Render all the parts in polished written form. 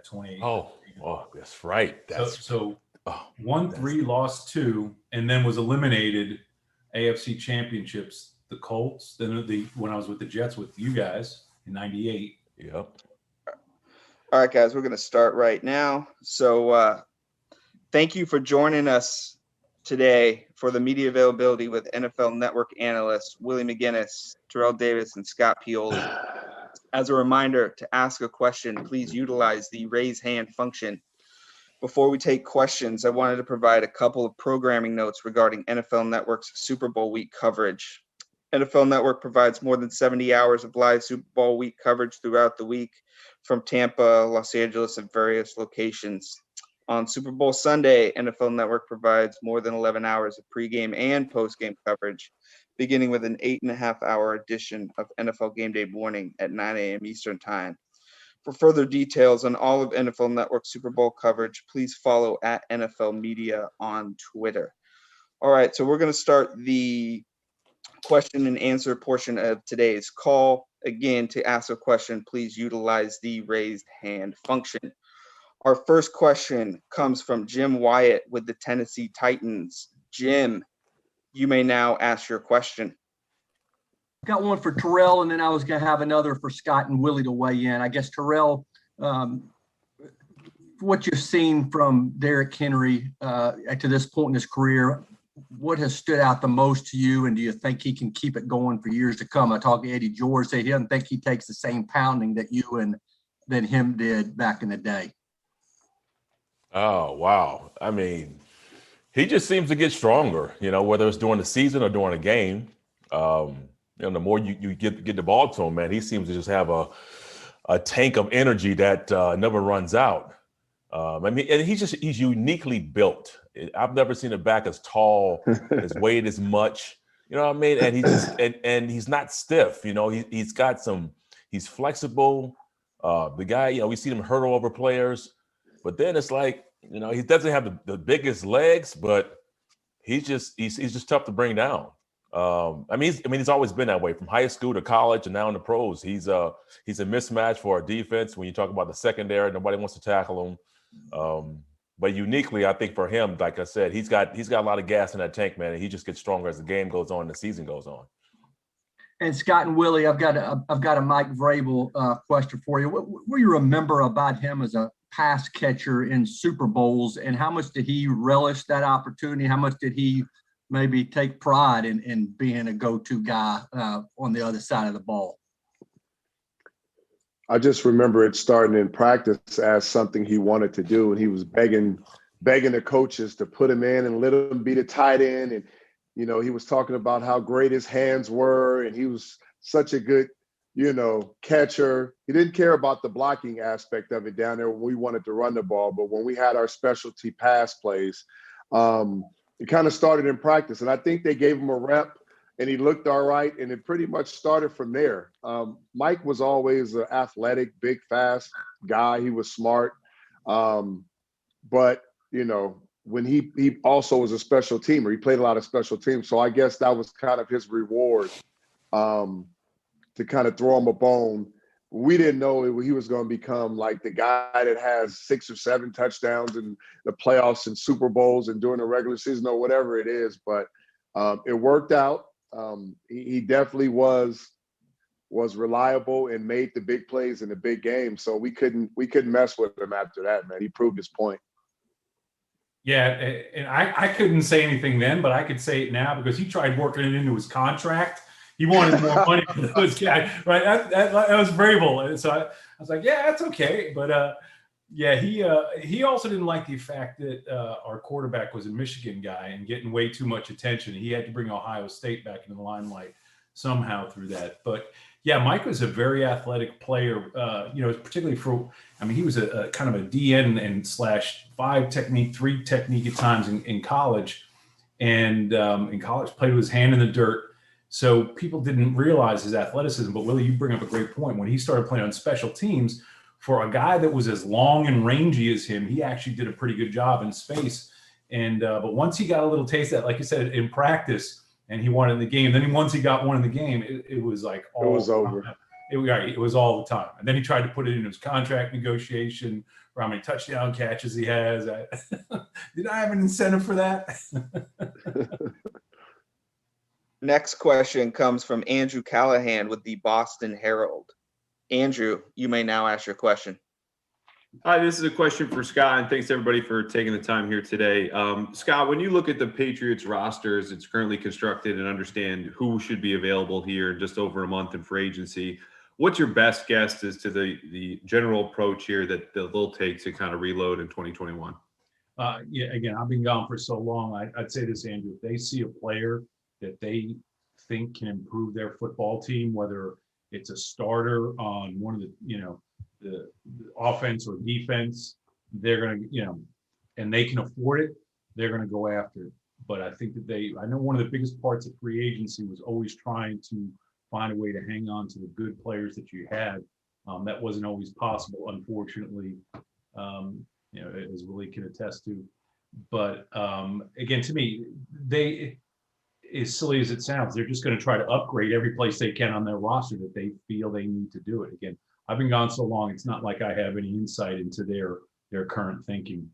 that 28. Oh, that's right. So won 3, lost 2, and then was eliminated AFC Championships. The Colts. Then when I was with the Jets with you guys in '98. Yep. All right, guys, we're going to start right now. So thank you for joining us today for the media availability with NFL Network analysts Willie McGinest, Terrell Davis, and Scott Pioli. As a reminder, to ask a question, please utilize the raise hand function. Before we take questions, I wanted to provide a couple of programming notes regarding NFL Network's Super Bowl week coverage. NFL Network provides more than 70 hours of live Super Bowl week coverage throughout the week from Tampa, Los Angeles, and various locations. On Super Bowl Sunday, NFL Network provides more than 11 hours of pregame and postgame coverage, beginning with an 8.5-hour edition of NFL Game Day Morning at 9 a.m. Eastern Time. For further details on all of NFL Network Super Bowl coverage, please follow at NFL Media on Twitter. All right, so we're going to start the question and answer portion of today's call. Again, to ask a question, please utilize the raised hand function. Our first question comes from Jim Wyatt with the Tennessee Titans. Jim, you may now ask your question. Got one for Terrell, and then I was going to have another for Scott and Willie to weigh in. I guess, Terrell, what you've seen from Derrick Henry to this point in his career, what has stood out the most to you, and do you think he can keep it going for years to come? I talked to Eddie George, said he doesn't think he takes the same pounding that you and than him did back in the day. Oh, wow. I mean, he just seems to get stronger, whether it's during the season or during a game. The more you get the ball to him, man, he seems to just have a tank of energy that never runs out. And he's uniquely built. I've never seen a back as tall, as weight as much. You know what I mean? And he just and he's not stiff. He's flexible. The guy, we see him hurdle over players, but then it's like, he doesn't have the biggest legs, but he's just tough to bring down. He's always been that way from high school to college and now in the pros. He's a mismatch for our defense. When you talk about the secondary, nobody wants to tackle him. But uniquely, I think for him, like I said, he's got a lot of gas in that tank, man, and he just gets stronger as the game goes on, and the season goes on. And Scott and Willie, I've got a Mike Vrabel question for you. What do you remember about him as a pass catcher in Super Bowls, and how much did he relish that opportunity? How much did he maybe take pride in being a go-to guy on the other side of the ball? I just remember it starting in practice as something he wanted to do, and he was begging the coaches to put him in and let him be the tight end. And, he was talking about how great his hands were, and he was such a good, catcher. He didn't care about the blocking aspect of it down there when we wanted to run the ball, but when we had our specialty pass plays, it kind of started in practice. And I think they gave him a rep, and he looked all right, and it pretty much started from there. Mike was always an athletic, big, fast guy. He was smart. But, when he also was a special teamer, he played a lot of special teams. So I guess that was kind of his reward to kind of throw him a bone. We didn't know he was going to become like the guy that has 6 or 7 touchdowns in the playoffs and Super Bowls and during the regular season or whatever it is. But it worked out. He definitely was reliable and made the big plays in the big games. So we couldn't mess with him after that, man. He proved his point. Yeah, and I couldn't say anything then, but I could say it now because he tried working it into his contract. He wanted more money for those guys, right? That was Vrabel. And so I was like, yeah, that's okay. But he also didn't like the fact that our quarterback was a Michigan guy and getting way too much attention. He had to bring Ohio State back into the limelight somehow through that. But yeah, Mike was a very athletic player, particularly he was a kind of a DN and /5 technique, 3 technique at times in college. And in college, played with his hand in the dirt. So people didn't realize his athleticism. But Willie, you bring up a great point. When he started playing on special teams, for a guy that was as long and rangy as him, he actually did a pretty good job in space. And but once he got a little taste of that, like you said, in practice, and he won in the game, then once he got one in the game, it was like it was over. It was all the time. And then he tried to put it in his contract negotiation for how many touchdown catches he has. Did I have an incentive for that? Next question comes from Andrew Callahan with the Boston Herald. Andrew, you may now ask your question. Hi, this is a question for Scott, and thanks everybody for taking the time here today. Scott, when you look at the Patriots roster as it's currently constructed and understand who should be available here in just over a month in free agency, what's your best guess as to the general approach here that they'll take to kind of reload in 2021? Yeah, again, I've been gone for so long. I'd say this, Andrew, if they see a player that they think can improve their football team, whether it's a starter on one of the offense or defense, they're going to, and they can afford it, they're going to go after it. But I think that I know one of the biggest parts of free agency was always trying to find a way to hang on to the good players that you had. That wasn't always possible, unfortunately, as Willie can attest to. But again, to me, as silly as it sounds, they're just going to try to upgrade every place they can on their roster that they feel they need to do it. Again, I've been gone so long, it's not like I have any insight into their current thinking.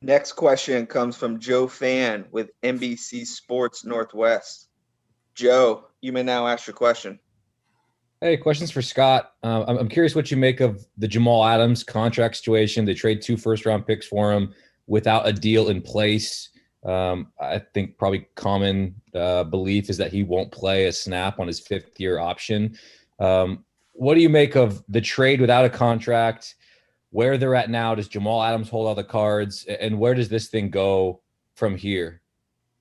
Next question comes from Joe Fan with NBC Sports Northwest. Joe, you may now ask your question. Hey, questions for Scott. I'm curious what you make of the Jamal Adams contract situation. They trade 2 first-round picks for him without a deal in place. I think probably common belief is that he won't play a snap on his 5th-year option. What do you make of the trade without a contract? Where they're at now? Does Jamal Adams hold all the cards? And where does this thing go from here?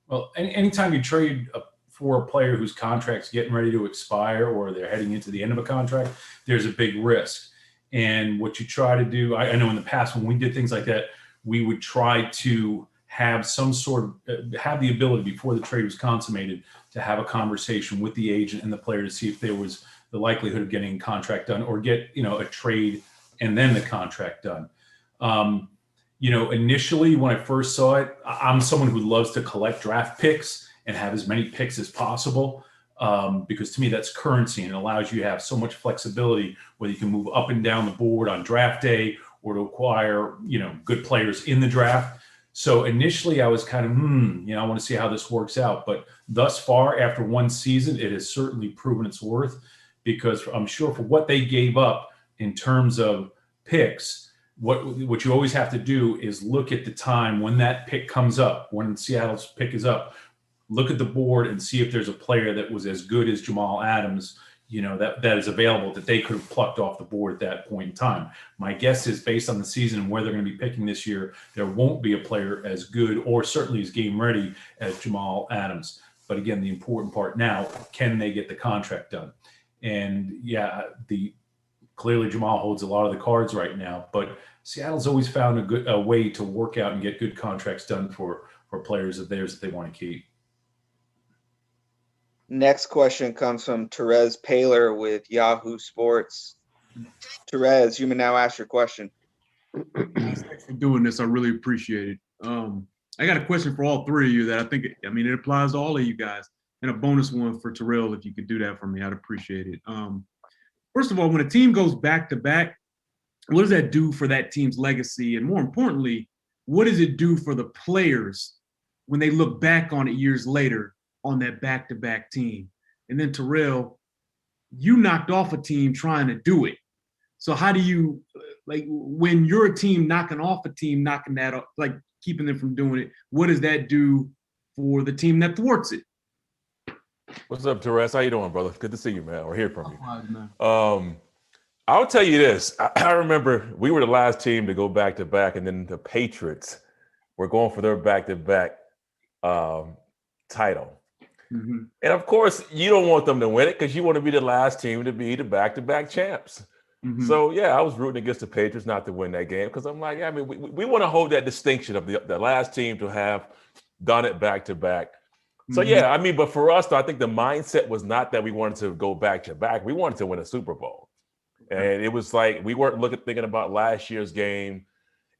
Well, anytime you trade for a player whose contract's getting ready to expire or they're heading into the end of a contract, there's a big risk. And what you try to do, I know in the past when we did things like that, we would try to have some sort of have the ability before the trade was consummated to have a conversation with the agent and the player to see if there was the likelihood of getting a contract done or get a trade and then the contract done. Initially when I first saw it, I'm someone who loves to collect draft picks and have as many picks as possible, because to me that's currency and it allows you to have so much flexibility whether you can move up and down the board on draft day or to acquire good players in the draft. So initially I was kind of, I want to see how this works out. But thus far, after one season, it has certainly proven its worth, because I'm sure for what they gave up in terms of picks, what you always have to do is look at the time when that pick comes up, when Seattle's pick is up, look at the board and see if there's a player that was as good as Jamal Adams, that is available that they could have plucked off the board at that point in time. My guess is based on the season and where they're going to be picking this year, there won't be a player as good or certainly as game ready as Jamal Adams. But again, the important part now, can they get the contract done? And clearly Jamal holds a lot of the cards right now, but Seattle's always found a way to work out and get good contracts done for players of theirs that they want to keep. Next question comes from Terrell Paler with Yahoo Sports. Terrell, you may now ask your question. Thanks for doing this. I really appreciate it. I got a question for all three of you that I think, it applies to all of you guys, and a bonus one for Terrell, if you could do that for me, I'd appreciate it. First of all, when a team goes back-to-back, what does that do for that team's legacy? And more importantly, what does it do for the players when they look back on it years later on that back-to-back team? And then Terrell, you knocked off a team trying to do it. So how do you, when you're a team knocking off a team, knocking that off, keeping them from doing it, what does that do for the team that thwarts it? What's up, Terrell? How you doing, brother? Good to see you, man, or hear from you. I'll tell you this. I remember we were the last team to go back-to-back, and then the Patriots were going for their back-to-back title. Mm-hmm. And of course, you don't want them to win it because you want to be the last team to be the back-to-back champs. Mm-hmm. So, I was rooting against the Patriots not to win that game because I'm like, we want to hold that distinction of the last team to have done it back-to-back. So, but for us, though, I think the mindset was not that we wanted to go back-to-back. We wanted to win a Super Bowl. And it was like we weren't thinking about last year's game.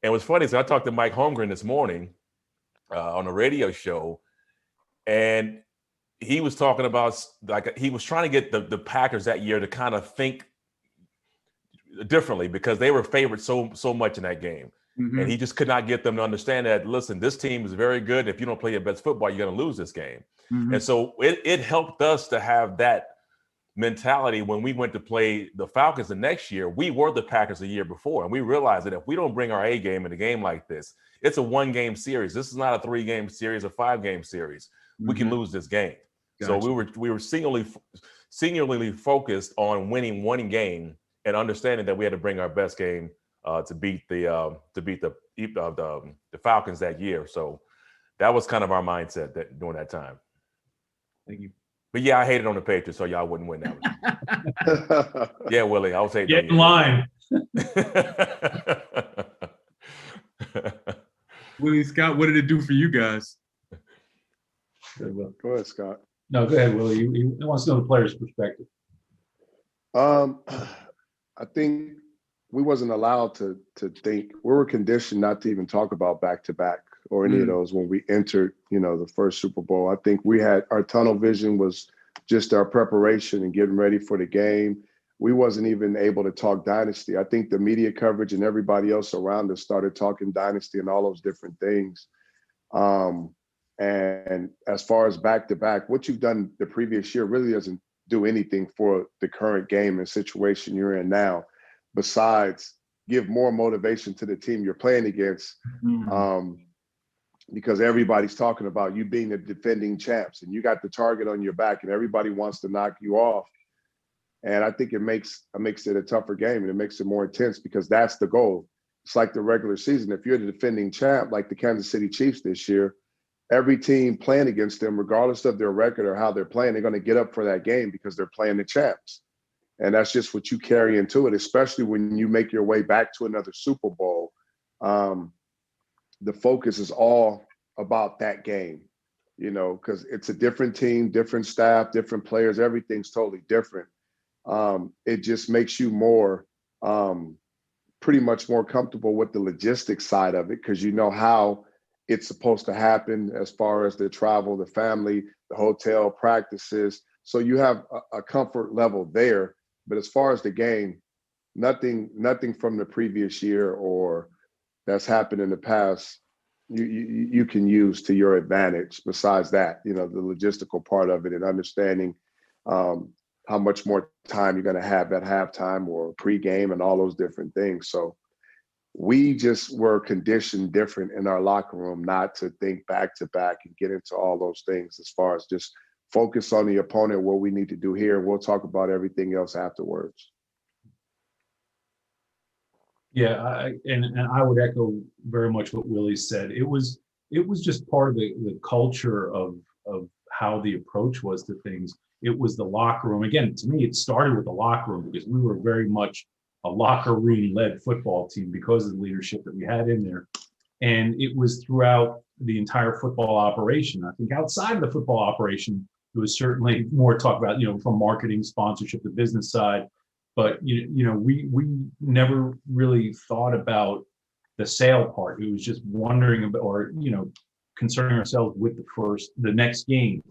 And it was funny, so I talked to Mike Holmgren this morning on a radio show, And he was talking about, like, he was trying to get the Packers that year to kind of think differently because they were favored so much in that game. Mhm. And he just could not get them to understand that, listen, this team is very good. If you don't play your best football, you're going to lose this game. Mhm. And so it helped us to have that mentality when we went to play the Falcons the next year. We were the Packers the year before, and we realized that if we don't bring our A game in a game like this, it's a 1-game series. This is not a 3-game series or 5-game series. We can lose this game. So Gotcha. we were singularly focused on winning one game and understanding that we had to bring our best game to beat the Falcons that year. So that was kind of our mindset during that time. Thank you. But yeah, I hated on the Patriots, so y'all wouldn't win that one. Yeah, Willie, I was hating Get on in you. line. Willie, Scott, what did it do for you guys? Go ahead, Scott. No, go ahead, Willie. He wants to know the player's perspective. I think we wasn't allowed to think. We were conditioned not to even talk about back-to-back or any of those when we entered, the first Super Bowl. I think we had our tunnel vision was just our preparation and getting ready for the game. We wasn't even able to talk dynasty. I think the media coverage and everybody else around us started talking dynasty and all those different things. And as far as back-to-back, what you've done the previous year really doesn't do anything for the current game and situation you're in now, besides give more motivation to the team you're playing against. Because everybody's talking about you being the defending champs and you got the target on your back and everybody wants to knock you off. And I think it makes it a tougher game and it makes it more intense because that's the goal. It's like the regular season. If you're the defending champ, like the Kansas City Chiefs this year, every team playing against them, regardless of their record or how they're playing, they're going to get up for that game because they're playing the champs. And that's just what you carry into it, especially when you make your way back to another Super Bowl. The focus is all about that game, because it's a different team, different staff, different players, everything's totally different. It just makes you pretty much more comfortable with the logistics side of it because you know how it's supposed to happen as far as the travel, the family, the hotel, practices. So you have a comfort level there. But as far as the game, nothing from the previous year or that's happened in the past, you can use to your advantage. Besides that, the logistical part of it and understanding how much more time you're going to have at halftime or pregame and all those different things. So we just were conditioned different in our locker room not to think back to back and get into all those things as far as just focus on the opponent, what we need to do here. And we'll talk about everything else afterwards. Yeah, and I would echo very much what Willie said. It was just part of the culture of how the approach was to things. It was the locker room. Again, to me, it started with the locker room because we were very much a locker room led football team because of the leadership that we had in there. And it was throughout the entire football operation. I think outside of the football operation, there was certainly more talk about, from marketing, sponsorship, the business side. But, we never really thought about the sale part. It was just wondering about, or, concerning ourselves with the next game.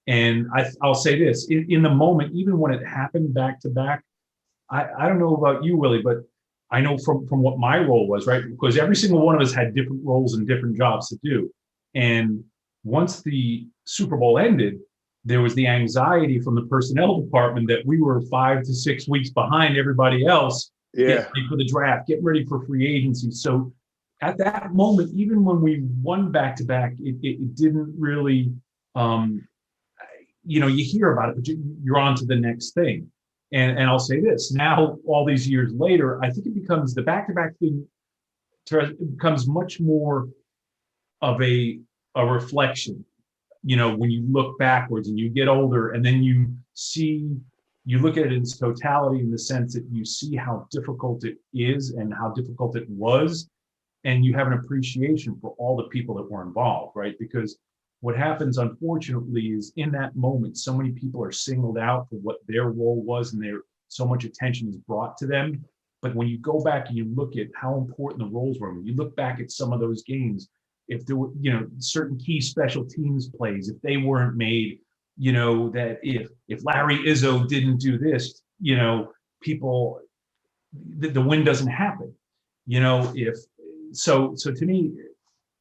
And I'll say this, in the moment, even when it happened back to back, I don't know about you, Willie, but I know from what my role was, right? Because every single one of us had different roles and different jobs to do. And once the Super Bowl ended, there was the anxiety from the personnel department that we were 5 to 6 weeks behind everybody else. Getting ready for the draft, getting ready for free agency. So at that moment, even when we won back-to-back, it didn't really, you hear about it, but you're on to the next thing. And I'll say this, now, all these years later, I think it becomes the back-to-back thing becomes much more of a reflection, when you look backwards and you get older and then you look at it in its totality in the sense that you see how difficult it is and how difficult it was. And you have an appreciation for all the people that were involved, right? Because what happens, unfortunately, is in that moment, so many people are singled out for what their role was and so much attention is brought to them. But when you go back and you look at how important the roles were, when you look back at some of those games, if there were, certain key special teams plays, if they weren't made, that if Larry Izzo didn't do this, people, the win doesn't happen. If so to me,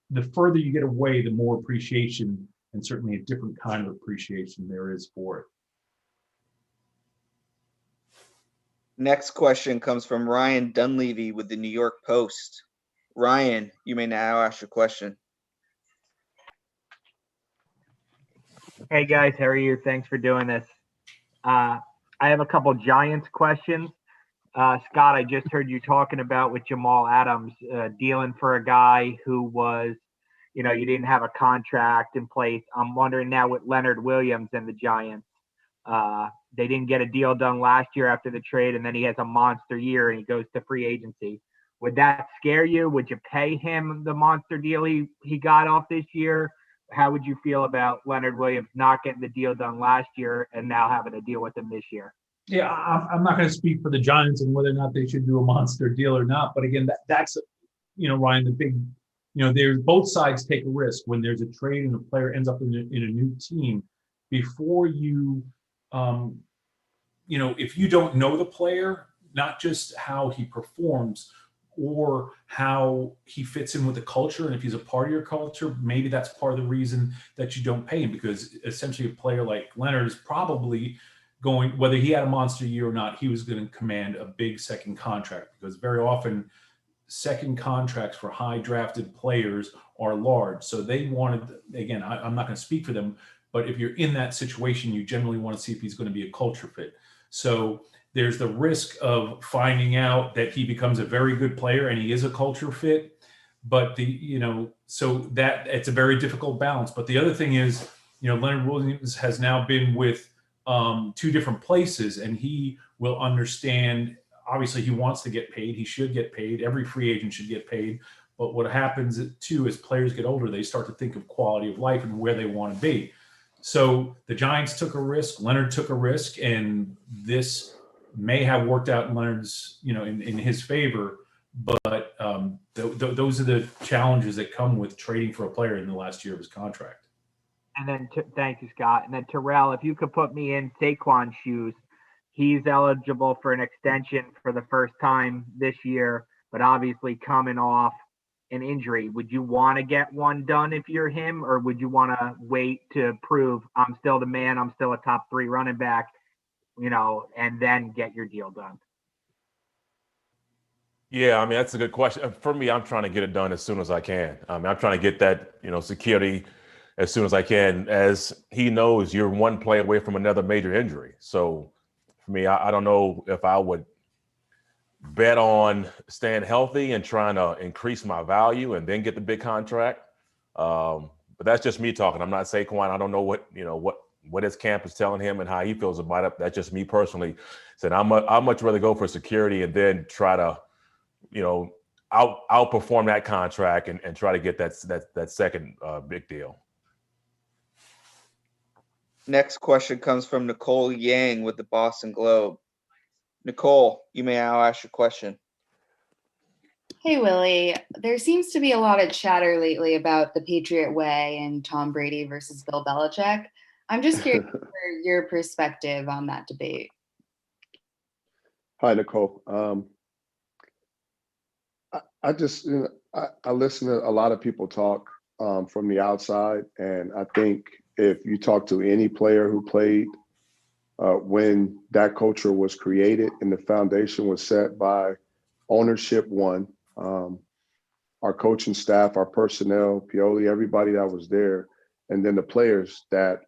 the further you get away, the more appreciation, and certainly a different kind of appreciation there is for it. Next question comes from Ryan Dunleavy with the New York Post. Ryan, you may now ask your question. Hey guys, how are you? Thanks for doing this. I have a couple Giants questions. Scott, I just heard you talking about with Jamal Adams dealing for a guy who was, you didn't have a contract in place. I'm wondering now with Leonard Williams and the Giants. They didn't get a deal done last year after the trade, and then he has a monster year and he goes to free agency. Would that scare you? Would you pay him the monster deal he got off this year? How would you feel about Leonard Williams not getting the deal done last year and now having to deal with him this year? Yeah, I'm not going to speak for the Giants and whether or not they should do a monster deal or not. But again, that's Ryan, the big, there's both sides take a risk when there's a trade and a player ends up in a new team. Before you, if you don't know the player, not just how he performs or how he fits in with the culture, and if he's a part of your culture, maybe that's part of the reason that you don't pay him, because essentially a player like Leonard is probably going, whether he had a monster year or not, he was going to command a big second contract, because very often second contracts for high drafted players are large. So they wanted, again, I'm not going to speak for them, but if you're in that situation, you generally want to see if he's going to be a culture fit. So there's the risk of finding out that he becomes a very good player and he is a culture fit, but so that it's a very difficult balance. But the other thing is, Leonard Williams has now been with two different places, and he will understand, obviously he wants to get paid. He should get paid. Every free agent should get paid. But what happens too, as players get older, they start to think of quality of life and where they want to be. So the Giants took a risk, Leonard took a risk, and this may have worked out in Leonard's, in his favor. But those are the challenges that come with trading for a player in the last year of his contract. And then, thank you, Scott. And then Terrell, if you could put me in Saquon's shoes, he's eligible for an extension for the first time this year, but obviously coming off an injury. Would you want to get one done if you're him, or would you want to wait to prove I'm still the man, I'm still a top 3 running back, and then get your deal done? Yeah, I mean, that's a good question. For me, I'm trying to get it done as soon as I can. I'm trying to get that, security as soon as I can. As he knows, you're one play away from another major injury. So for me, I don't know if I would bet on staying healthy and trying to increase my value and then get the big contract. But that's just me talking. I'm not Saquon. I don't know what his camp is telling him and how he feels about it. That's just me personally. Said I'd much rather go for security and then try to, outperform that contract and try to get that second big deal. Next question comes from Nicole Yang with the Boston Globe. Nicole, you may now ask your question. Hey, Willie. There seems to be a lot of chatter lately about the Patriot way and Tom Brady versus Bill Belichick. I'm just curious for your perspective on that debate. Hi, Nicole. I just, I listen to a lot of people talk from the outside, and I think if you talk to any player who played when that culture was created and the foundation was set by ownership one, our coaching staff, our personnel, Pioli, everybody that was there, and then the players that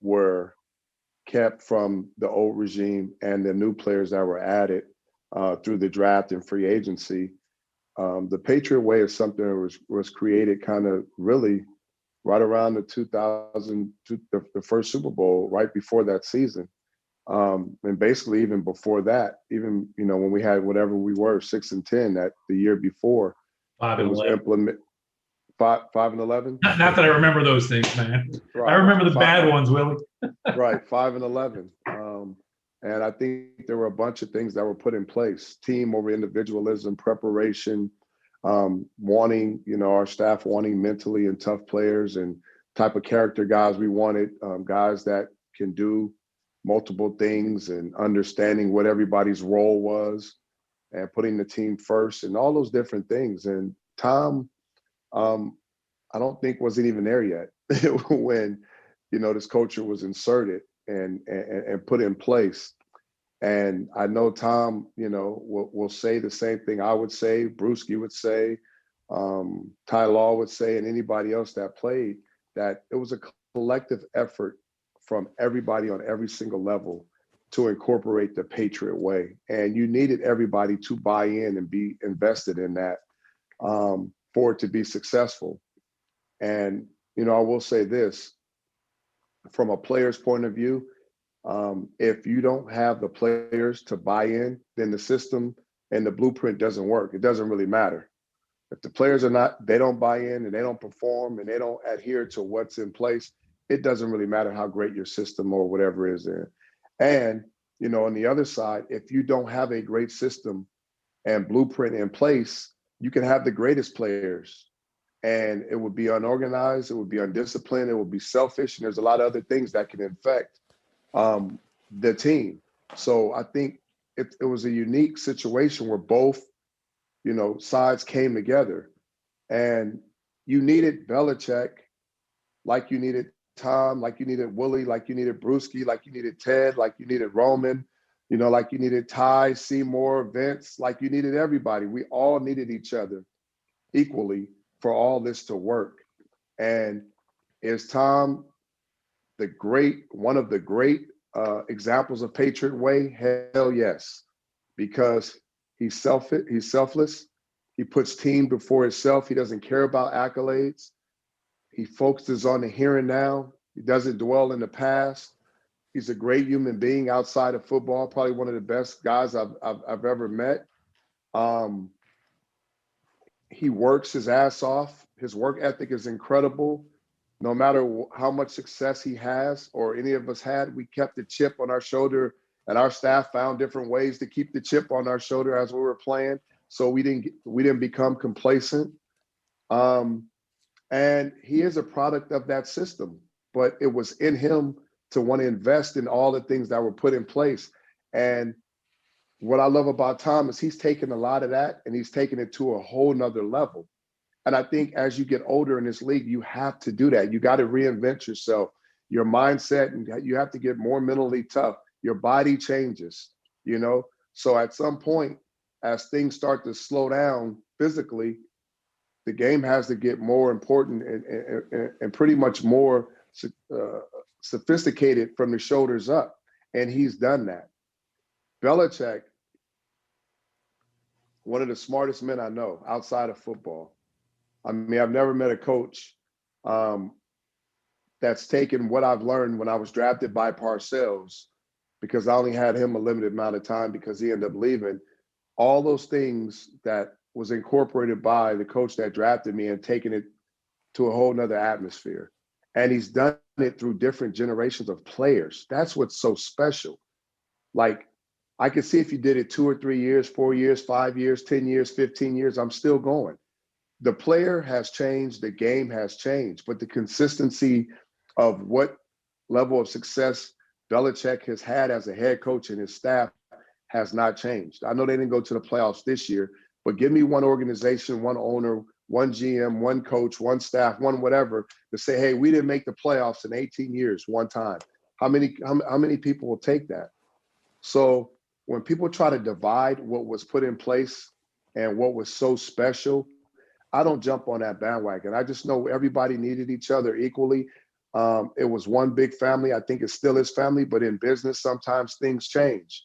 were kept from the old regime and the new players that were added through the draft and free agency. The Patriot way is something that was created kind of really right around the 2000, the first Super Bowl, right before that season. And basically even before that, even, when we had whatever we were, 6-10 that the year before, 5 it and was 11. implement 5-11. Not that I remember those things, man. Right. I remember the bad ones, Willie. Right, 5-11. And I think there were a bunch of things that were put in place: team over individualism, preparation, wanting, our staff wanting mentally and tough players and type of character guys we wanted, guys that can do multiple things and understanding what everybody's role was and putting the team first and all those different things. And Tom, I don't think wasn't even there yet when, this culture was inserted and put in place. And I know Tom, will say the same thing I would say, Brewski would say, Ty Law would say, and anybody else that played, that it was a collective effort from everybody on every single level to incorporate the Patriot way. And you needed everybody to buy in and be invested in that for it to be successful. And, I will say this, from a player's point of view, if you don't have the players to buy in, then the system and the blueprint doesn't work. It doesn't really matter. If the players they don't buy in and they don't perform and they don't adhere to what's in place, it doesn't really matter how great your system or whatever is there. And, on the other side, if you don't have a great system and blueprint in place, you can have the greatest players and it would be unorganized, it would be undisciplined, it would be selfish, and there's a lot of other things that can infect the team. So I think it was a unique situation where both, sides came together, and you needed Belichick, like you needed Tom, like you needed Willie, like you needed Brewski, like you needed Ted, like you needed Roman, like you needed Ty, Seymour, Vince, like you needed everybody. We all needed each other equally for all this to work. And is Tom one of the great examples of Patriot way? Hell yes, because he's selfless. He puts team before himself. He doesn't care about accolades. He focuses on the here and now. He doesn't dwell in the past. He's a great human being outside of football. Probably one of the best guys I've ever met. He works his ass off. His work ethic is incredible. No matter how much success he has or any of us had, we kept the chip on our shoulder, and our staff found different ways to keep the chip on our shoulder as we were playing. So we didn't become complacent. And he is a product of that system, but it was in him to want to invest in all the things that were put in place. And what I love about Tom is he's taken a lot of that and he's taken it to a whole nother level. And I think as you get older in this league, you have to do that. You got to reinvent yourself, your mindset, and you have to get more mentally tough. Your body changes, So at some point, as things start to slow down physically, the game has to get more important and pretty much more sophisticated from the shoulders up. And he's done that. Belichick, one of the smartest men I know outside of football. I mean, I've never met a coach that's taken what I've learned when I was drafted by Parcells, because I only had him a limited amount of time because he ended up leaving. All those things that was incorporated by the coach that drafted me and taken it to a whole nother atmosphere. And he's done it through different generations of players. That's what's so special. Like, I could see if you did it 2 or 3 years, 4 years, 5 years, 10 years, 15 years, I'm still going. The player has changed, the game has changed, but the consistency of what level of success Belichick has had as a head coach and his staff has not changed. I know they didn't go to the playoffs this year, but give me one organization, one owner, one GM, one coach, one staff, one whatever, to say, hey, we didn't make the playoffs in 18 years one time. How many people will take that? So when people try to divide what was put in place and what was so special, I don't jump on that bandwagon. I just know everybody needed each other equally. It was one big family. I think it still is family, but in business, sometimes things change.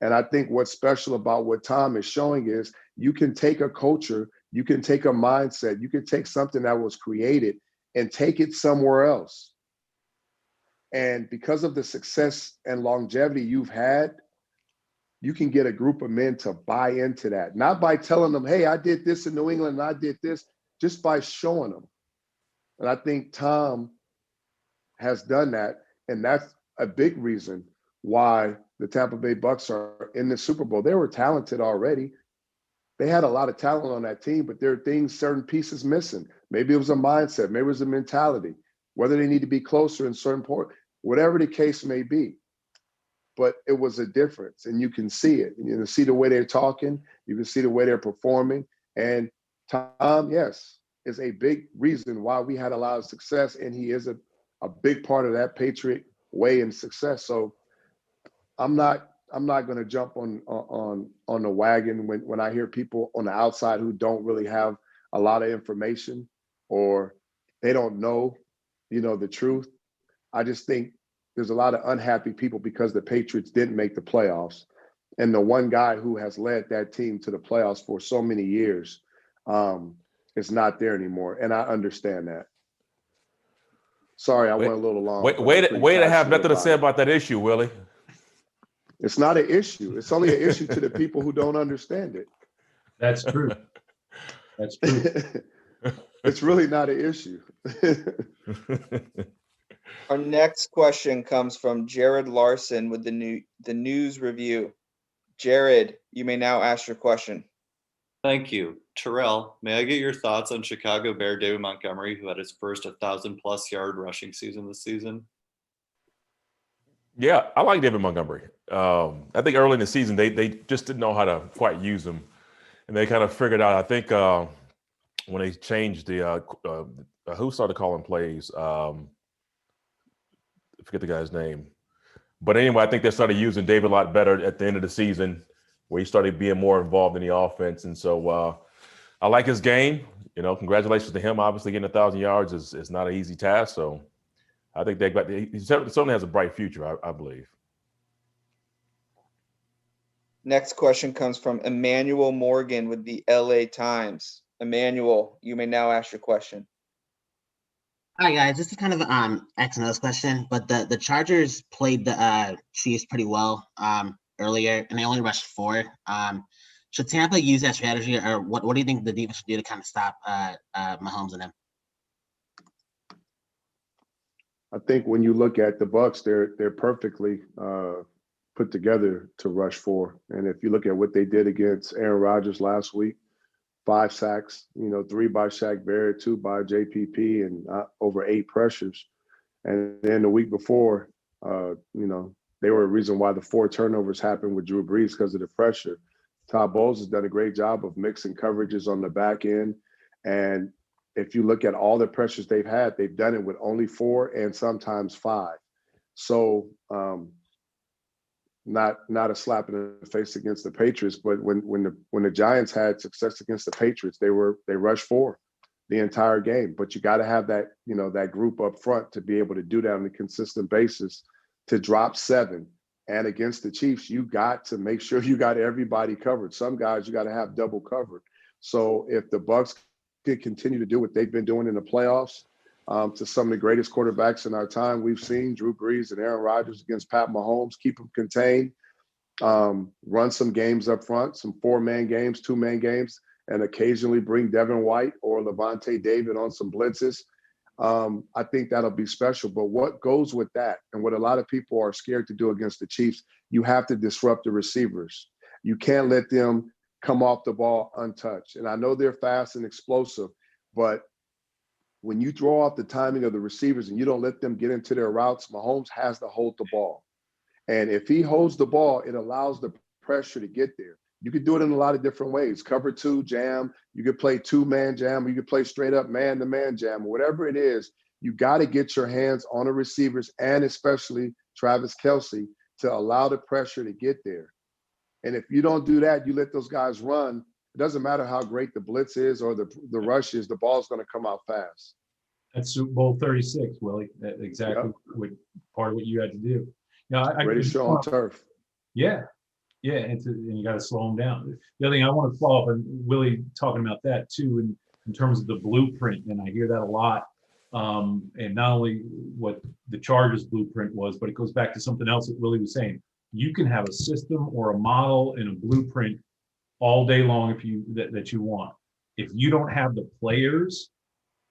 And I think what's special about what Tom is showing is you can take a culture, you can take a mindset, you can take something that was created and take it somewhere else. And because of the success and longevity you've had, you can get a group of men to buy into that. Not by telling them, hey, I did this in New England and I did this, just by showing them. And I think Tom has done that. And that's a big reason why the Tampa Bay Bucks are in the Super Bowl. They were talented already. they had a lot of talent on that team, but there are things, certain pieces missing. Maybe it was a mindset, maybe it was a mentality, whether they need to be closer in certain point, whatever the case may be. But it was a difference, and you can see it. You can see the way they're talking, you can see the way they're performing. And Tom, yes, is a big reason why we had a lot of success, and he is a big part of that Patriot way and success. So I'm not going to jump on the wagon when I hear people on the outside who don't really have a lot of information or they don't know, the truth. I just think there's a lot of unhappy people because the Patriots didn't make the playoffs. And the one guy who has led that team to the playoffs for so many years is not there anymore. And I understand that. Sorry, I went a little long. Way to have nothing to say about that issue, Willie. It's not an issue. It's only an issue to the people who don't understand it. That's true. That's true. It's really not an issue. Our next question comes from Jared Larson with the News Review. Jared, you may now ask your question. Thank you. Terrell, may I get your thoughts on Chicago Bear David Montgomery, who had his first 1,000+ yard rushing season this season? Yeah, I like David Montgomery. I think early in the season, they just didn't know how to quite use him. And they kind of figured out, I think, when they changed who started calling plays, I forget the guy's name. But anyway, I think they started using David a lot better at the end of the season, where he started being more involved in the offense. And so I like his game. Congratulations to him. Obviously, getting 1,000 yards is not an easy task. So I think he certainly has a bright future, I believe. Next question comes from Emmanuel Morgan with the LA Times. Emmanuel, you may now ask your question. Hi guys, this is kind of an X and O's question, but the Chargers played the Chiefs pretty well earlier, and they only rushed 4. Should Tampa use that strategy, or what do you think the defense should do to kind of stop Mahomes and them? I think when you look at the Bucs, they're perfectly put together to rush 4. And if you look at what they did against Aaron Rodgers last week, 5 sacks, 3 by Shaq Barrett, 2 by JPP, and over 8 pressures. And then the week before, they were a reason why the 4 turnovers happened with Drew Brees because of the pressure. Todd Bowles has done a great job of mixing coverages on the back end. And if you look at all the pressures they've had, they've done it with only 4 and sometimes 5. So not a slap in the face against the Patriots, but when the Giants had success against the Patriots, they rushed 4 the entire game. But you got to have that, that group up front to be able to do that on a consistent basis, to drop 7. And against the Chiefs, you got to make sure you got everybody covered. Some guys you got to have double covered. So if the Bucs could continue to do what they've been doing in the playoffs, to some of the greatest quarterbacks in our time we've seen, Drew Brees and Aaron Rodgers against Pat Mahomes, keep them contained, run some games up front, some 4-man games, 2-man games, and occasionally bring Devin White or Levante David on some blitzes. I think that'll be special. But what goes with that, and what a lot of people are scared to do against the Chiefs, you have to disrupt the receivers. You can't let them come off the ball untouched. And I know they're fast and explosive, but when you throw off the timing of the receivers and you don't let them get into their routes, Mahomes has to hold the ball. And if he holds the ball, it allows the pressure to get there. You could do it in a lot of different ways. Cover 2, jam. You could play 2-man jam, or you could play straight up man-to-man jam, or whatever it is. You got to get your hands on the receivers, and especially Travis Kelce, to allow the pressure to get there. And if you don't do that, you let those guys run. It doesn't matter how great the blitz is or the rush is, the ball's going to come out fast. That's Super Bowl 36, Willie. That's exactly what part of what you had to do. Greatest show on turf. Yeah. Yeah, and you got to slow them down. The other thing I want to follow up on Willie talking about that too, in terms of the blueprint, and I hear that a lot. And not only what the Chargers blueprint was, but it goes back to something else that Willie was saying. You can have a system or a model and a blueprint all day long if that you want. If you don't have the players,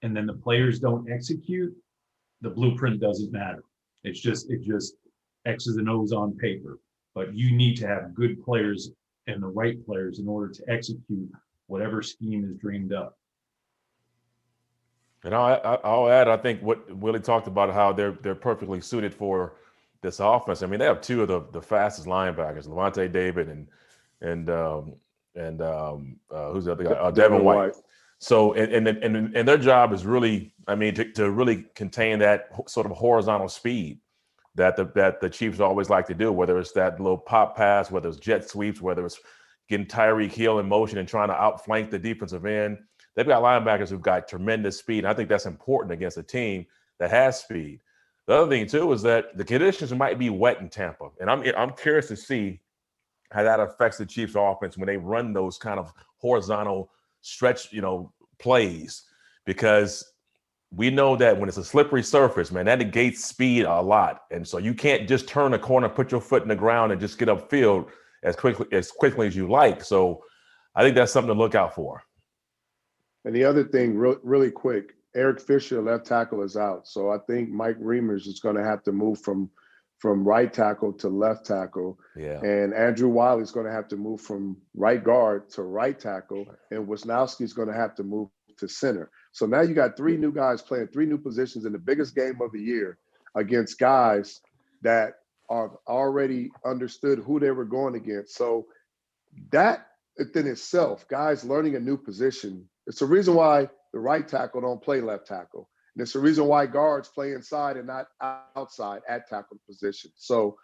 and then the players don't execute, the blueprint doesn't matter. It just X's and O's on paper. But you need to have good players and the right players in order to execute whatever scheme is dreamed up. And I'll add, I think what Willie talked about, how they're perfectly suited for this offense. I mean, they have two of the fastest linebackers, Levante David and who's the other guy? Devin White. So and their job is really, I mean, to really contain that sort of horizontal speed that the Chiefs always like to do, whether it's that little pop pass, whether it's jet sweeps, whether it's getting Tyreek Hill in motion and trying to outflank the defensive end. They've got linebackers who've got tremendous speed. And I think that's important against a team that has speed. The other thing too is that the conditions might be wet in Tampa, and I'm curious to see how that affects the Chiefs' offense when they run those kind of horizontal stretch, plays, because we know that when it's a slippery surface, man, that negates speed a lot, and so you can't just turn a corner, put your foot in the ground, and just get upfield as quickly as you like. So I think that's something to look out for. And the other thing, really quick, Eric Fisher, left tackle, is out. So I think Mike Reimers is going to have to move from right tackle to left tackle. Yeah. And Andrew Wiley's going to have to move from right guard to right tackle. And Wisnowski's going to have to move to center. So now you got three new guys playing three new positions in the biggest game of the year against guys that are already understood who they were going against. So that within itself, guys learning a new position, it's the reason why the right tackle don't play left tackle. And it's the reason why guards play inside and not outside at tackle position. So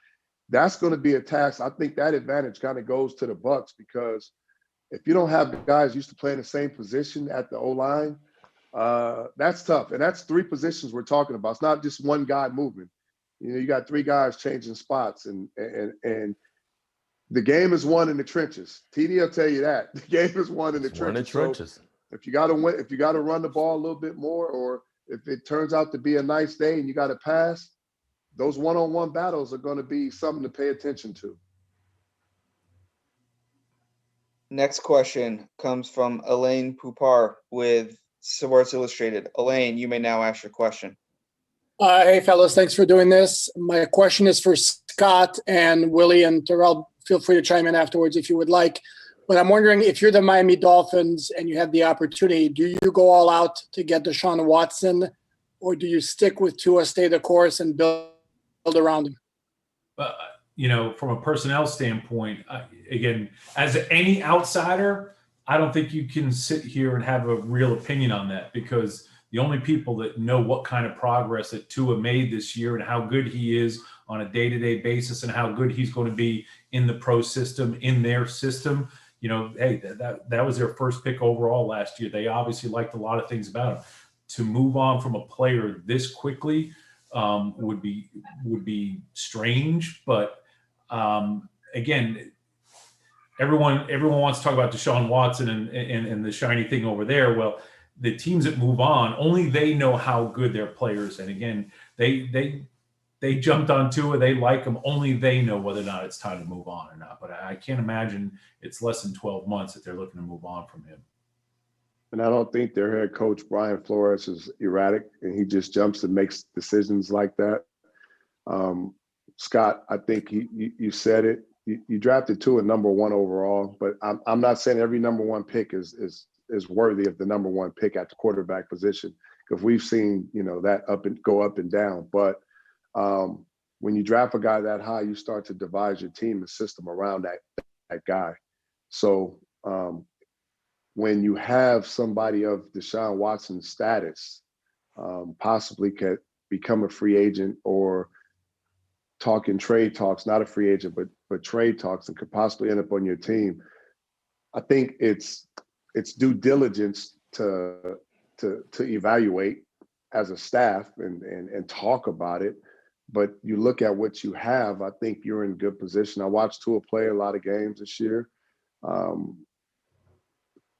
that's going to be a task. I think that advantage kind of goes to the Bucs, because if you don't have guys used to playing the same position at the O-line, that's tough. And that's three positions we're talking about. It's not just one guy moving. You got three guys changing spots, and the game is won in the trenches. TD will tell you that. The game is won in the trenches. So if you got to win, if you got to run the ball a little bit more, or if it turns out to be a nice day and you got to pass, those one-on-one battles are going to be something to pay attention to. Next question comes from Elaine Poupar with Sports Illustrated. Elaine, you may now ask your question. Hey, fellas, thanks for doing this. My question is for Scott, and Willie and Terrell. Feel free to chime in afterwards if you would like. But I'm wondering, if you're the Miami Dolphins and you have the opportunity, do you go all out to get Deshaun Watson, or do you stick with Tua, stay the course, and build around him? From a personnel standpoint, again, as any outsider, I don't think you can sit here and have a real opinion on that, because the only people that know what kind of progress that Tua made this year and how good he is on a day-to-day basis and how good he's going to be in the pro system, in their system, hey, that was their first pick overall last year. They obviously liked a lot of things about him. To move on from a player this quickly would be strange, but again, everyone wants to talk about Deshaun Watson and the shiny thing over there. Well, the teams that move on, only they know how good their players. And again, they jumped on Tua, they like him. Only they know whether or not it's time to move on or not. But I can't imagine it's less than 12 months that they're looking to move on from him. And I don't think their head coach, Brian Flores, is erratic, and he just jumps and makes decisions like that. Scott, I think you said it. You drafted Tua number one overall, but I'm not saying every number one pick is worthy of the number one pick at the quarterback position, because we've seen that go up and down. But when you draft a guy that high, you start to devise your team and system around that guy. So when you have somebody of Deshaun Watson's status, possibly could become a free agent or talking trade talks, not a free agent, but trade talks, and could possibly end up on your team, I think it's due diligence to evaluate as a staff and talk about it. But you look at what you have, I think you're in good position. I watched Tua play a lot of games this year. The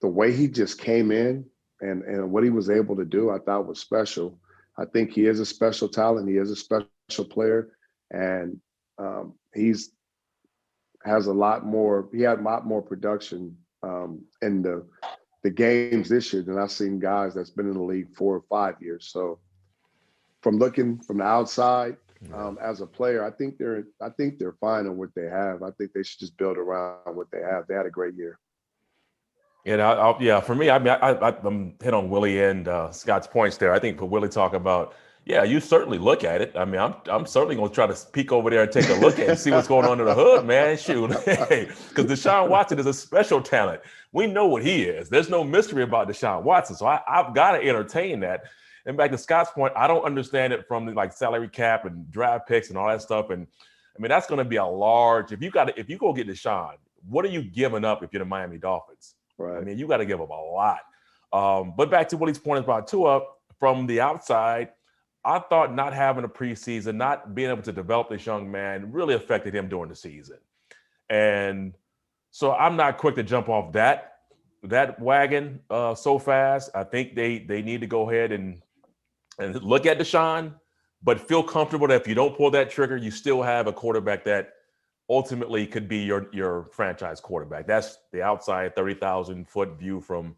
way he just came in and what he was able to do, I thought was special. I think he is a special talent. He is a special player, and he had a lot more production in the games this year than I've seen guys that's been in the league 4 or 5 years. So from looking from the outside, as a player. I think they're fine on what they have. I think they should just build around what they have. They had a great year. And yeah, for me, I mean, I'm hit on Willie and Scott's points there. I think for Willie talk about, yeah, you certainly look at it. I mean, I'm certainly going to try to peek over there and take a look at it and see what's going on in the hood, man. Shoot, because Deshaun Watson is a special talent. We know what he is. There's no mystery about Deshaun Watson. So I've got to entertain that. And back to Scott's point, I don't understand it from the like salary cap and draft picks and all that stuff. And I mean, that's going to be a large. If you go get Deshaun, what are you giving up if you're the Miami Dolphins? Right. I mean, you got to give up a lot. But back to Willie's point about Tua, from the outside, I thought not having a preseason, not being able to develop this young man really affected him during the season. And so I'm not quick to jump off that wagon so fast. I think they need to go ahead and look at Deshaun, but feel comfortable that if you don't pull that trigger, you still have a quarterback that ultimately could be your franchise quarterback. That's the outside 30,000 foot view from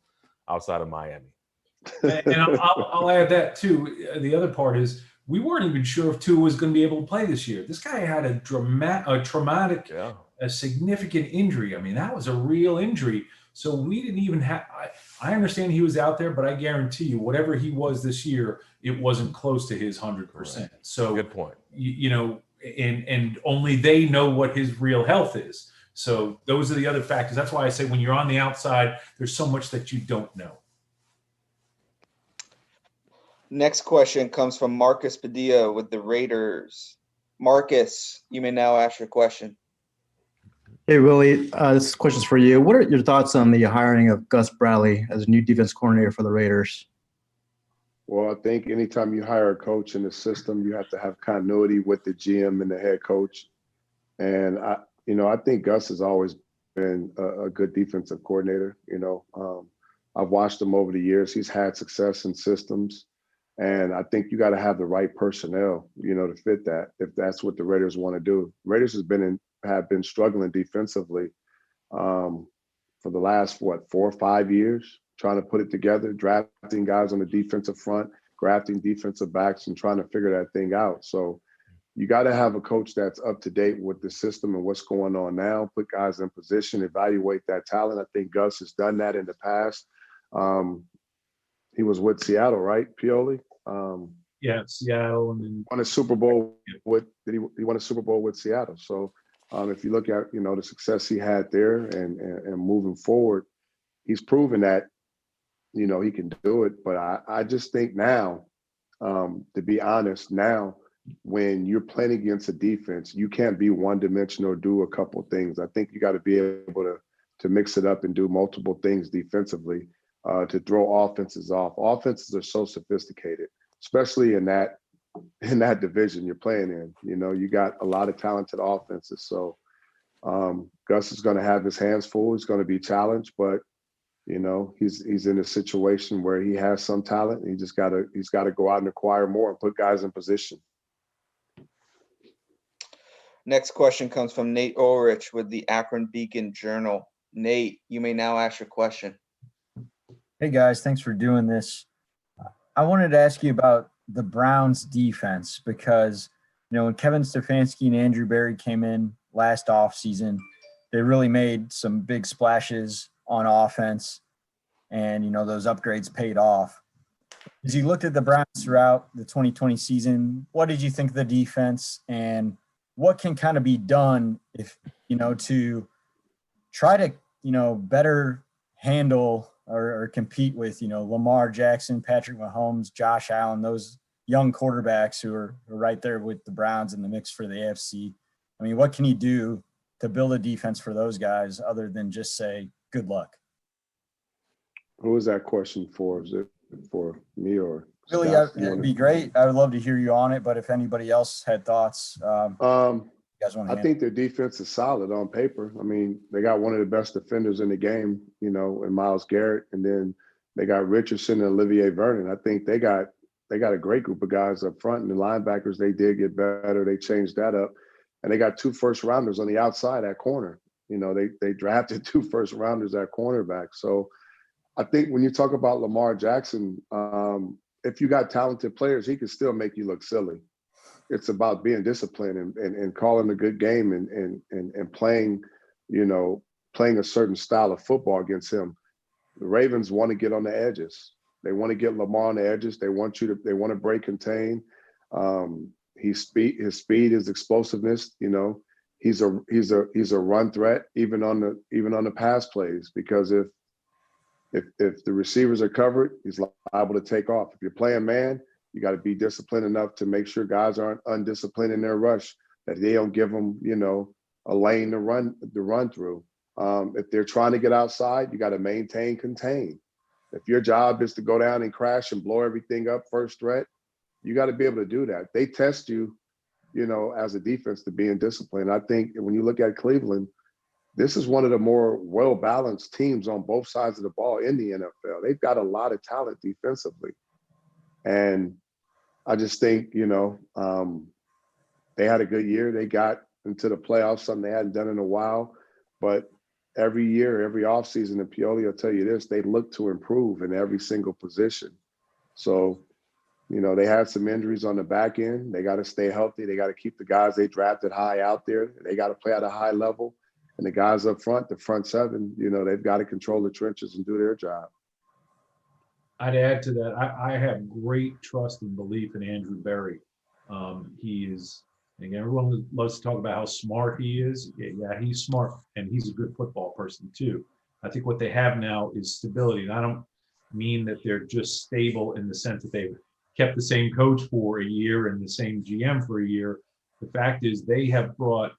outside of Miami. And I'll add that too. The other part is we weren't even sure if Tua was going to be able to play this year. This guy had a traumatic, a significant injury. I mean, that was a real injury. So we didn't even have. I understand he was out there, but I guarantee you, whatever he was this year, it wasn't close to his 100%. So good point. You know, and only they know what his real health is. So those are the other factors. That's why I say when you're on the outside, there's so much that you don't know. Next question comes from Marcus Padilla with the Raiders. Marcus, you may now ask your question. Hey, Willie, this question's for you. What are your thoughts on the hiring of Gus Bradley as a new defense coordinator for the Raiders? Well, I think anytime you hire a coach in the system, you have to have continuity with the GM and the head coach. And I think Gus has always been a good defensive coordinator. I've watched him over the years. He's had success in systems. And I think you got to have the right personnel, to fit that, if that's what the Raiders want to do. Raiders have been struggling defensively for the last, 4 or 5 years, trying to put it together, drafting guys on the defensive front, drafting defensive backs, and trying to figure that thing out. So you got to have a coach that's up to date with the system and what's going on now, put guys in position, evaluate that talent. I think Gus has done that in the past. He was with Seattle, right? Pioli. Yeah, Seattle, and then won a Super Bowl with. He won a Super Bowl with Seattle. So if you look at the success he had there and moving forward, he's proven that he can do it. But I just think now, to be honest, now when you're playing against a defense, you can't be one dimensional or do a couple of things. I think you got to be able to mix it up and do multiple things defensively. To throw offenses off. Offenses are so sophisticated, especially in that division you're playing in. You got a lot of talented offenses. So Gus is going to have his hands full. He's going to be challenged, but he's in a situation where he has some talent. He's got to go out and acquire more and put guys in position. Next question comes from Nate Ulrich with the Akron Beacon Journal. Nate, you may now ask your question. Hey guys, thanks for doing this. I wanted to ask you about the Browns defense because, when Kevin Stefanski and Andrew Berry came in last offseason, they really made some big splashes on offense and, those upgrades paid off. As you looked at the Browns throughout the 2020 season, what did you think of the defense and what can kind of be done if, to try to, better handle or compete with, Lamar Jackson, Patrick Mahomes, Josh Allen, those young quarterbacks who are right there with the Browns in the mix for the AFC. I mean, what can you do to build a defense for those guys other than just say, good luck? Who was that question for? Is it for me or Really, it'd be great. I would love to hear you on it, but if anybody else had thoughts, I think their defense is solid on paper. I mean, they got one of the best defenders in the game, in Myles Garrett, and then they got Richardson and Olivier Vernon. I think they got a great group of guys up front, and the linebackers, they did get better. They changed that up, and they got 2 first-rounders on the outside at corner. They drafted 2 first-rounders at cornerback. So I think when you talk about Lamar Jackson, if you got talented players, he can still make you look silly. it's about being disciplined and calling a good game and playing, playing a certain style of football against him. The Ravens want to get on the edges. They want to get Lamar on the edges. They want to break contain. His speed, his explosiveness, he's a run threat even on the pass plays, because if the receivers are covered, he's liable to take off. If you're playing man, you got to be disciplined enough to make sure guys aren't undisciplined in their rush, that they don't give them, a lane to run through. If they're trying to get outside, you got to contain. If your job is to go down and crash and blow everything up first threat, you got to be able to do that. They test you, as a defense to being disciplined. I think when you look at Cleveland, this is one of the more well-balanced teams on both sides of the ball in the NFL. They've got a lot of talent defensively. And I just think, they had a good year. They got into the playoffs, something they hadn't done in a while. But every year, every offseason, and Pioli will tell you this, they look to improve in every single position. So, they had some injuries on the back end. They got to stay healthy. They got to keep the guys they drafted high out there. They got to play at a high level. And the guys up front, the front seven, they've got to control the trenches and do their job. I'd add to that. I have great trust and belief in Andrew Berry. He is, again, everyone loves to talk about how smart he is. Yeah, he's smart, and he's a good football person too. I think what they have now is stability. And I don't mean that they're just stable in the sense that they've kept the same coach for a year and the same GM for a year. The fact is they have brought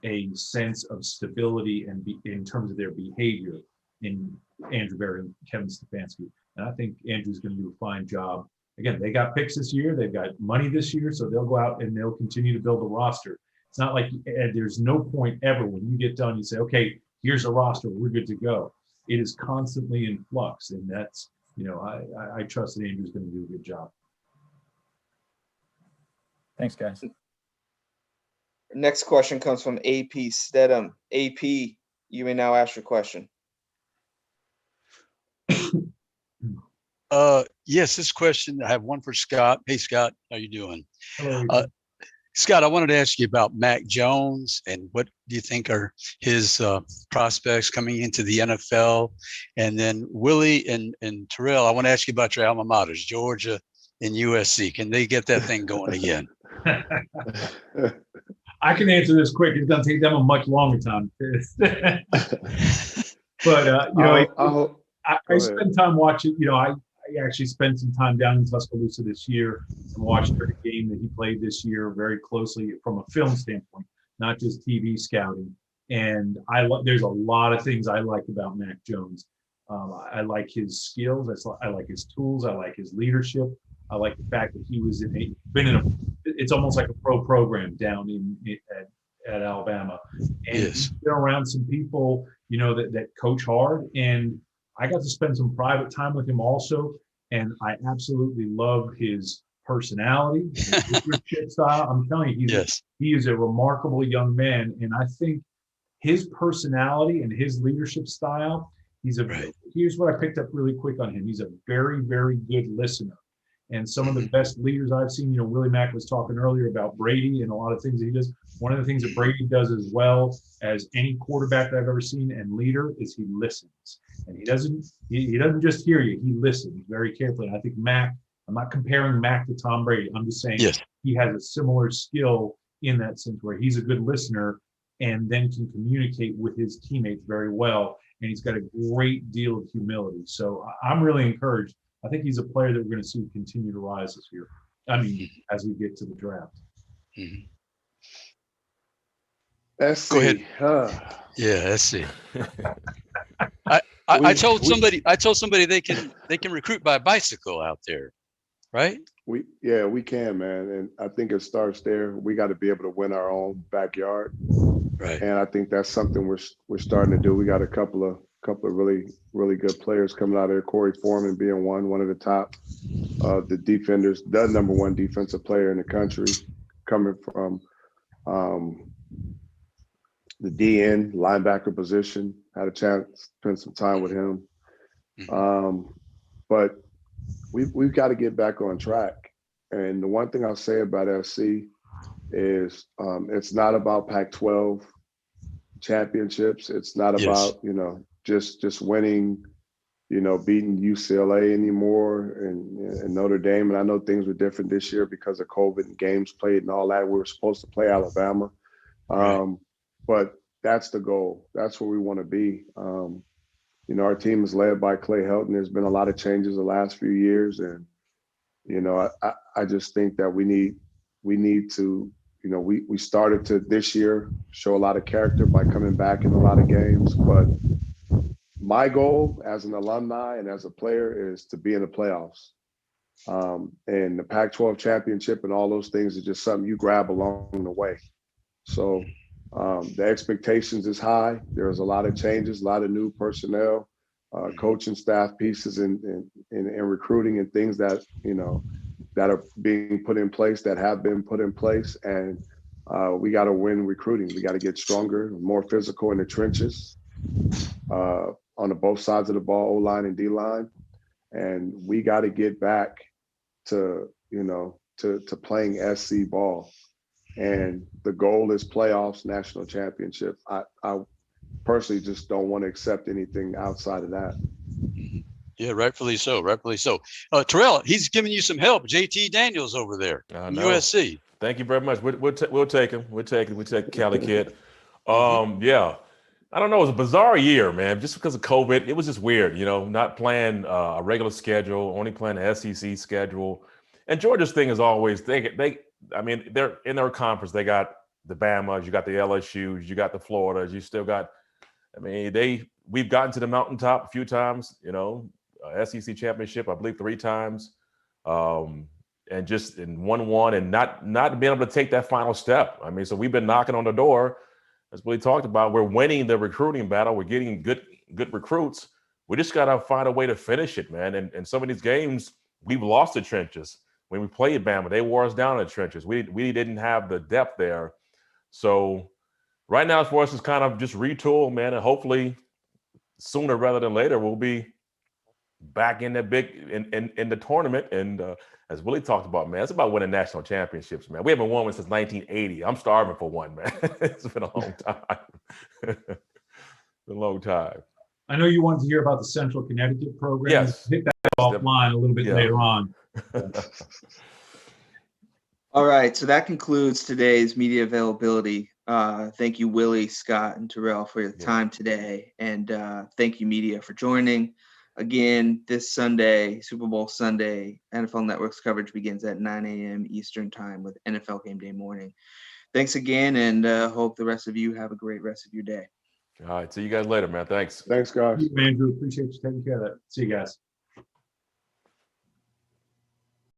a sense of stability and in terms of their behavior in Andrew Berry and Kevin Stefanski. And I think Andrew's going to do a fine job. Again, they got picks this year. They've got money this year, so they'll go out and they'll continue to build a roster. It's not like there's no point ever when you get done, you say, okay, here's a roster, we're good to go. It is constantly in flux, and that's, I trust that Andrew's going to do a good job. Thanks, guys. Next question comes from AP Stedham. AP, you may now ask your question. Yes, this question, I have one for Scott. Hey, Scott, how you doing? Hello. Scott, I wanted to ask you about Mac Jones and what do you think are his prospects coming into the NFL? And then Willie and Terrell, I want to ask you about your alma maters, Georgia and USC. Can they get that thing going again? I can answer this quick. It's going to take them a much longer time. But, I spent time watching, I actually spent some time down in Tuscaloosa this year and watched every game that he played this year very closely from a film standpoint, not just TV scouting. And there's a lot of things I like about Mac Jones. I like his skills. I like his tools. I like his leadership. I like the fact that he was it's almost like a pro program down at Alabama. And he's been around some people, that coach hard. And I got to spend some private time with him also. And I absolutely love his personality, his leadership style. I'm telling you, he is a remarkable young man. And I think his personality and his leadership style, here's what I picked up really quick on him. He's a very, very good listener. And some of the best leaders I've seen, Willie Mack was talking earlier about Brady and a lot of things that he does. One of the things that Brady does as well as any quarterback that I've ever seen and leader is he listens. And he doesn't just hear you, he listens very carefully. And I think Mac, I'm not comparing Mac to Tom Brady. I'm just saying he has a similar skill in that sense where he's a good listener and then can communicate with his teammates very well. And he's got a great deal of humility. So I'm really encouraged. I think he's a player that we're going to see continue to rise this year. As we get to the draft. Go ahead. Let's see. I told somebody they can recruit by bicycle out there, right? We can, man. And I think it starts there. We got to be able to win our own backyard. Right. And I think that's something we're starting to do. We got a couple of really, really good players coming out of there. Corey Foreman being one of the top the defenders, the number one defensive player in the country, coming from the DN linebacker position. Had a chance to spend some time with him. But we've got to get back on track. And the one thing I'll say about SC, is it's not about Pac-12 championships. It's not about, just winning, beating UCLA anymore and Notre Dame. And I know things were different this year because of COVID and games played and all that. We were supposed to play Alabama. But that's the goal. That's where we want to be. Our team is led by Clay Helton. There's been a lot of changes the last few years. And, I just think that we need to, we started to this year show a lot of character by coming back in a lot of games. But my goal as an alumni and as a player is to be in the playoffs. And the Pac-12 championship and all those things are just something you grab along the way. So the expectations is high. There's a lot of changes, a lot of new personnel, coaching staff pieces and recruiting and things that, that are being put in place, that have been put in place. And we got to win recruiting. We got to get stronger, more physical in the trenches on the both sides of the ball, O-line and D-line. And we got to get back to, to playing SC ball. And the goal is playoffs, national championship. I personally just don't want to accept anything outside of that. Yeah, rightfully so. Rightfully so. Terrell, he's giving you some help. JT Daniels over there, USC. Thank you very much. We'll take him. We'll take Cali kid. Yeah. I don't know. It was a bizarre year, man. Just because of COVID, it was just weird. Not playing a regular schedule, only playing the SEC schedule. And Georgia's thing is always they're in their conference. They got the Bamas, you got the LSUs, you got the Floridas, you still got. We've gotten to the mountaintop a few times. SEC championship, I believe 3 times, and just in 1-1 and not being able to take that final step. So we've been knocking on the door, as Willie talked about. We're winning the recruiting battle. We're getting good recruits. We just got to find a way to finish it, man. And some of these games, we've lost the trenches. When we played Bama, they wore us down in the trenches. We didn't have the depth there. So right now for us is kind of just retool, man, and hopefully sooner rather than later we'll be back in the in the tournament. And as Willie talked about, man, it's about winning national championships, man. We haven't won one since 1980. I'm starving for one, man. It's been a long time. It's been a long time. I know you wanted to hear about the Central Connecticut program. Yes. Hit that offline a little bit later on. All right, so that concludes today's media availability. Thank you, Willie, Scott, and Terrell for your time today. And thank you, media, for joining. Again, this Sunday, Super Bowl Sunday, NFL Network's coverage begins at 9 a.m. Eastern time with NFL Game Day Morning. Thanks again, and hope the rest of you have a great rest of your day. All right, see you guys later, man. Thanks. Thanks, guys. Andrew, appreciate you taking care of that. See you guys.